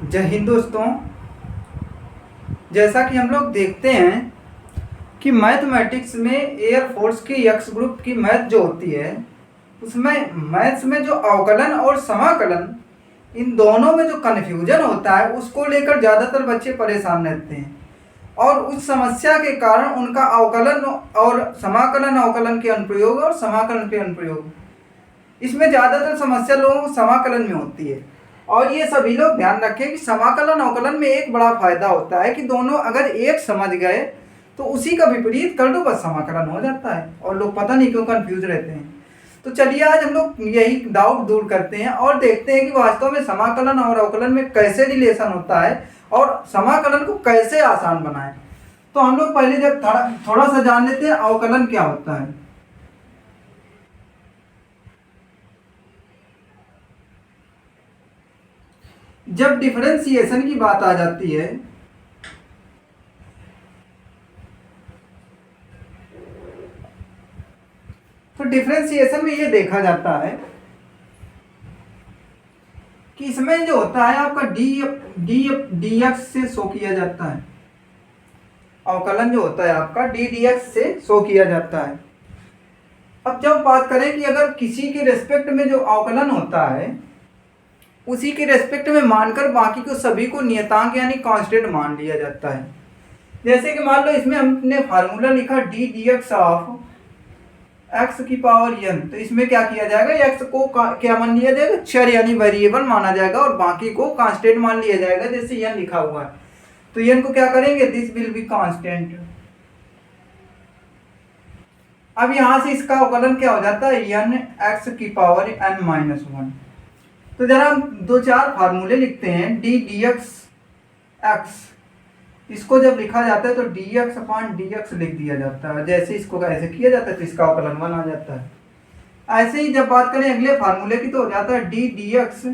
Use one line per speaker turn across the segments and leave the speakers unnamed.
जय हिंद दोस्तों। जैसा कि हम लोग देखते हैं कि मैथमेटिक्स में एयरफोर्स की एक्स ग्रुप की मैथ जो होती है, उसमें मैथ्स में जो अवकलन और समाकलन, इन दोनों में जो कन्फ्यूजन होता है उसको लेकर ज़्यादातर बच्चे परेशान रहते हैं और उस समस्या के कारण उनका अवकलन और समाकलन, अवकलन के अनुप्रयोग और समाकलन के अनुप्रयोग, इसमें ज़्यादातर समस्या लोगों को समाकलन में होती है। और ये सभी लोग ध्यान रखें कि समाकलन अवकलन में एक बड़ा फायदा होता है कि दोनों अगर एक समझ गए तो उसी का विपरीत कर दो, बस समाकलन हो जाता है और लोग पता नहीं क्यों कंफ्यूज रहते हैं। तो चलिए आज हम लोग यही डाउट दूर करते हैं और देखते हैं कि वास्तव में समाकलन और अवकलन में कैसे रिलेशन होता है और समाकलन को कैसे आसान बनाएं। तो हम लोग पहले जब थोड़ा सा जान लेते हैं अवकलन क्या होता है। जब डिफरेंशिएशन की बात आ जाती है तो डिफरेंशिएशन में ये देखा जाता है कि इसमें जो होता है आपका डी एक्स से शो किया जाता है। अवकलन जो होता है आपका डी एक्स से शो किया जाता है। अब जब बात करें कि अगर किसी के रेस्पेक्ट में जो अवकलन होता है उसी के रेस्पेक्ट में मानकर बाकी को सभी को नियतांक यानी कांस्टेंट मान लिया जाता है। जैसे कि मान लो इसमें हमने फार्मूला लिखा डी एक्स ऑफ एक्स की पावर एन, तो इसमें क्या किया जाएगा, एक्स को क्या मान लिया जाएगा, चर यानी वेरिएबल माना जाएगा और बाकी को कांस्टेंट मान लिया जाएगा। जैसे एन लिखा हुआ है तो एन को क्या करेंगे, दिस विल बी कांस्टेंट। अब यहां से इसका अवकलन क्या हो जाता है, एन एक्स की पावर एन माइनस वन। तो जरा हम दो चार फार्मूले लिखते हैं। डी एक्स एक्स, इसको जब लिखा जाता है तो D x upon D x लिख दिया जाता है। जैसे इसको ऐसे किया जाता है तो इसका अवकलन वन आ जाता है। ऐसे ही जब बात करें अगले फार्मूले की तो हो जाता है डी एक्स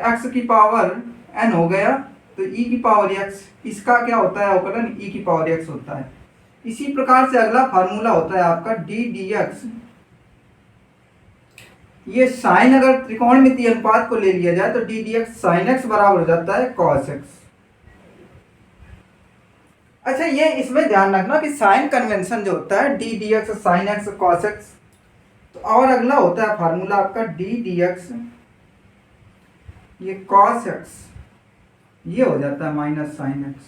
एक्स की पावर एन हो गया तो ई की पावर एक्स, इसका क्या होता है अवकलन, ई की पावर एक्स होता है। इसी प्रकार से अगला फार्मूला होता है आपका डी एक्स, ये साइन अगर त्रिकोणमितीय अनुपात को ले लिया जाए तो डी एक्स साइन एक्स बराबर हो जाता है कॉस एक्स। अच्छा, ये इसमें ध्यान रखना कि साइन कन्वेंशन जो होता है D x sine x cos x. तो और अगला होता है फार्मूला आपका डी एक्स ये कॉस एक्स, ये हो जाता है माइनस साइन एक्स।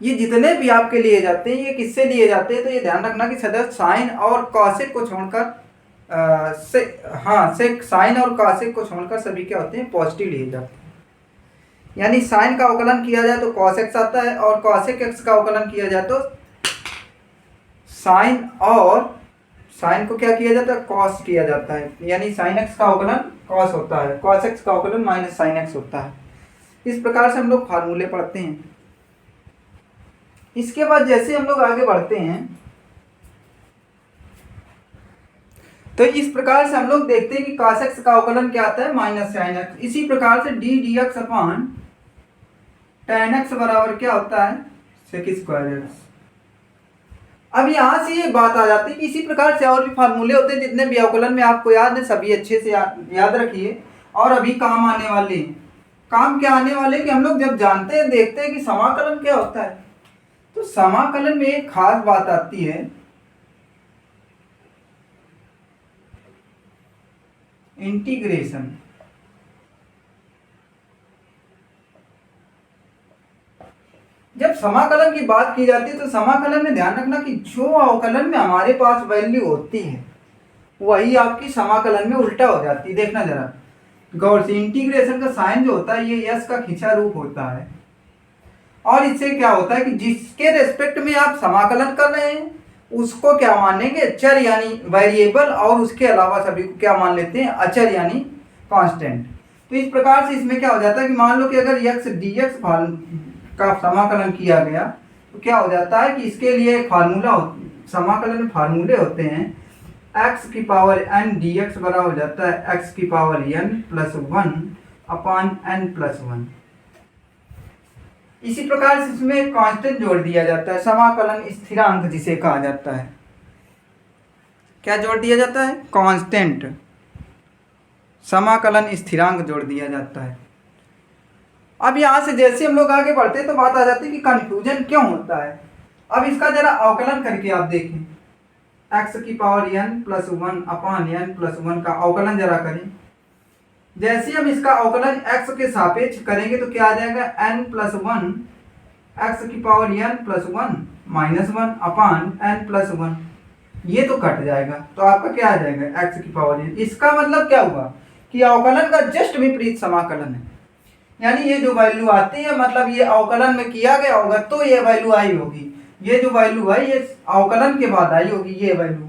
ये जितने भी आपके लिए जाते हैं ये किससे लिए जाते हैं, तो ये ध्यान रखना कि सदैव साइन और कॉसेक को छोड़कर साइन और कॉसेक को छोड़कर सभी क्या होते हैं, पॉजिटिव लिए जाते हैं। यानी साइन का अवकलन किया जाए तो कॉस एक्स आता है और कॉसेक एक्स का अवकलन किया जाए तो साइन, और साइन को क्या किया जाता है, कॉस किया जाता है। यानी साइन एक्स का अवकलन कॉस होता है, कॉस एक्स का अवकलन माइनस साइन एक्स होता है। इस प्रकार से हम लोग फार्मूले पढ़ते हैं। इसके बाद जैसे हम लोग आगे बढ़ते हैं तो इस प्रकार से हम लोग देखते हैं कि cos x का अवकलन क्या आता है, माइनस साइन एक्स। इसी प्रकार से D x upon tan x बराबर क्या होता है, सेक स्क्वायर एक्स। अब यहां से ये बात आ जाती है कि इसी प्रकार से और भी फार्मूले होते हैं जितने भी अवकलन में आपको याद है, सभी अच्छे से याद रखिए और अभी काम आने वाले हैं। काम क्या आने वाले कि हम लोग जब जानते हैं देखते हैं कि समाकलन क्या होता है, तो समाकलन में एक खास बात आती है, इंटीग्रेशन। जब समाकलन की बात की जाती है तो समाकलन में ध्यान रखना कि जो अवकलन में हमारे पास वैल्यू होती है वही आपकी समाकलन में उल्टा हो जाती है। देखना जरा गौर से, इंटीग्रेशन का साइन जो होता है ये यस का खिंचा रूप होता है और इससे क्या होता है कि जिसके रेस्पेक्ट में आप समाकलन कर रहे हैं उसको क्या मानेंगे, चर यानी वेरिएबल, और उसके अलावा सभी को क्या मान लेते हैं, अचर यानी कांस्टेंट। तो इस प्रकार से इसमें क्या हो जाता है कि मान लो कि अगर एक्स डी एक्स का समाकलन किया गया तो क्या हो जाता है कि इसके लिए एक फार्मूला समाकलन फार्मूले होते हैं, एक्स की पावर एन डी एक्स बराबर हो जाता है एक्स की power n plus one upon n plus one. इसी प्रकार से इसमें कांस्टेंट जोड़ दिया जाता है, समाकलन स्थिरांक जिसे कहा जाता है। क्या जोड़ दिया जाता है, कांस्टेंट। समाकलन स्थिरांक जोड़ दिया जाता है। अब यहाँ से जैसे हम लोग आगे बढ़ते हैं तो बात आ जाती है कि कन्फ्यूजन क्यों होता है। अब इसका जरा अवकलन करके आप देखें, x की पावर n प्लस 1 अपान n प्लस 1 का अवकलन जरा करें। जैसे हम इसका अवकलन x के सापेक्ष करेंगे तो क्या आ जाएगा, n प्लस 1 x की पावर n प्लस 1 माइनस 1 अपान n प्लस 1, ये तो कट जाएगा तो आपका क्या आ जाएगा x की पावर n। इसका मतलब क्या हुआ कि अवकलन का जस्ट विपरीत समाकलन है, यानी ये जो वैल्यू आती है मतलब ये अवकलन में किया गया होगा तो ये वैल्यू आई होगी, ये जो वैल्यू आई ये अवकलन के बाद आई होगी ये वैल्यू।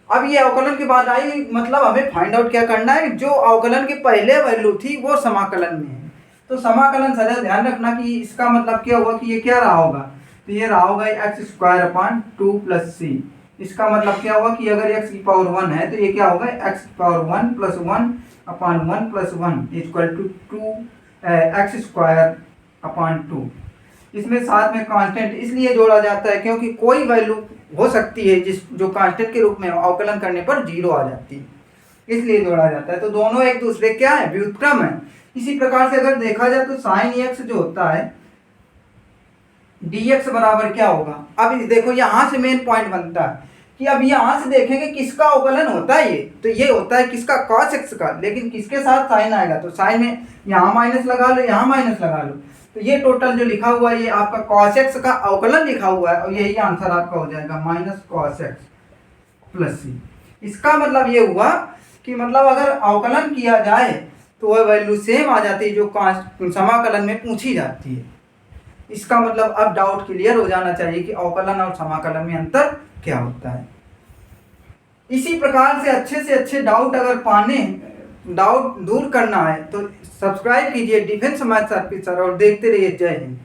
अब ये अवकलन के बाद आई मतलब हमें फाइंड आउट क्या करना है, जो अवकलन के पहले वैल्यू थी वो समाकलन में है। तो समाकलन सदा ध्यान रखना कि इसका मतलब क्या हुआ कि ये क्या रहा होगा, तो ये रहा होगा एक्स स्क्वायर अपान 2 प्लस सी। इसका मतलब क्या हुआ कि अगर x की पावर 1 है तो ये क्या होगा x की power 1 plus 1 upon 1 plus 1 equal to 2 x square upon 2। इसमें साथ में कांस्टेंट इसलिए जोड़ा जाता है क्योंकि कोई वैल्यू हो सकती है जो कांस्टेंट के रूप में अवकलन करने पर 0 आ जाती है, इसलिए जोड़ा जाता है। तो दोनों एक दूसरे क्या है, व्युत्क्रम है। इसी प्रकार से अगर देखा जाए तो साइन x जो होता है dx बराबर क्या होगा। अब देखो यहाँ से मेन पॉइंट बनता है कि अब यहाँ से देखेंगे किसका अवकलन होता है, ये तो ये होता है किसका, cos x का, लेकिन किसके साथ साइन आएगा, तो साइन में यहाँ माइनस लगा लो यहाँ माइनस लगा लो, तो ये टोटल जो लिखा हुआ है ये आपका cos x का अवकलन लिखा हुआ है और यही आंसर आपका हो जाएगा माइनस cos x प्लस सी। इसका मतलब ये हुआ कि मतलब अगर अवकलन किया जाए तो वह वैल्यू सेम आ जाती है जो समाकलन में पूछी जाती है। इसका मतलब अब डाउट क्लियर हो जाना चाहिए कि अवकलन और समाकलन में अंतर क्या होता है। इसी प्रकार से अच्छे डाउट अगर डाउट दूर करना है तो सब्सक्राइब कीजिए डिफेंस मैथ्स ऑफिसर और देखते रहिए। जय हिंद।